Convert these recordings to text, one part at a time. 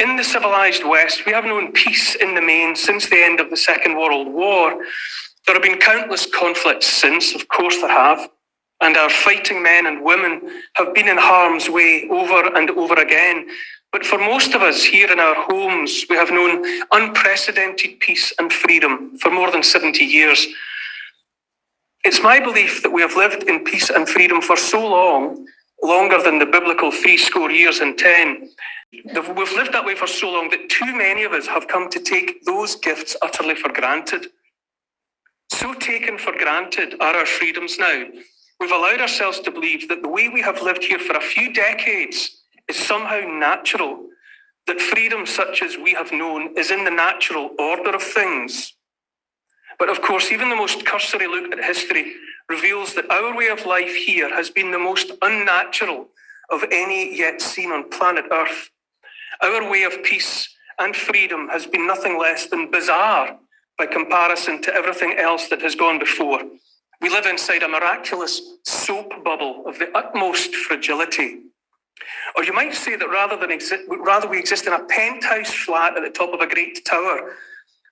in the civilized West, we have known peace in the main since the end of the Second World War. There have been countless conflicts since, of course there have, and our fighting men and women have been in harm's way over and over again. But for most of us here in our homes, we have known unprecedented peace and freedom for more than 70 years. It's my belief that we have lived in peace and freedom for so long, longer than the biblical 80 years and 10. We've lived that way for so long that too many of us have come to take those gifts utterly for granted. So taken for granted are our freedoms now. We've allowed ourselves to believe that the way we have lived here for a few decades is somehow natural, that freedom such as we have known is in the natural order of things. But of course, even the most cursory look at history reveals that our way of life here has been the most unnatural of any yet seen on planet Earth. Our way of peace and freedom has been nothing less than bizarre by comparison to everything else that has gone before. We live inside a miraculous soap bubble of the utmost fragility. Or you might say that rather we exist in a penthouse flat at the top of a great tower.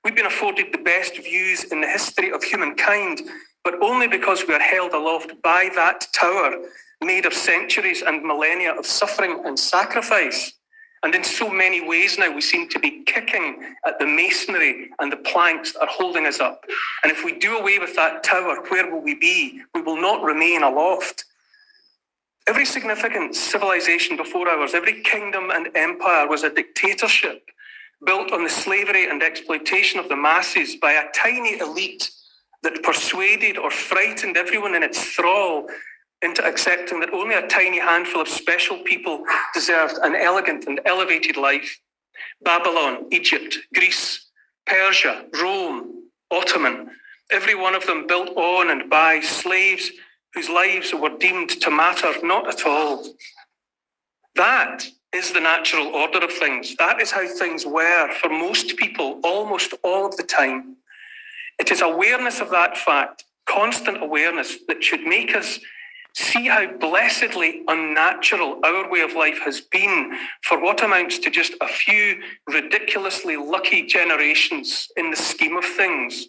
We've been afforded the best views in the history of humankind, but only because we are held aloft by that tower, made of centuries and millennia of suffering and sacrifice. And in so many ways now, we seem to be kicking at the masonry and the planks that are holding us up. And if we do away with that tower, where will we be? We will not remain aloft. Every significant civilization before ours, every kingdom and empire was a dictatorship built on the slavery and exploitation of the masses by a tiny elite that persuaded or frightened everyone in its thrall into accepting that only a tiny handful of special people deserved an elegant and elevated life. Babylon, Egypt, Greece, Persia, Rome, Ottoman, every one of them built on and by slaves whose lives were deemed to matter not at all. That is the natural order of things. That is how things were for most people almost all of the time. It is awareness of that fact, constant awareness, that should make us see how blessedly unnatural our way of life has been for what amounts to just a few ridiculously lucky generations in the scheme of things.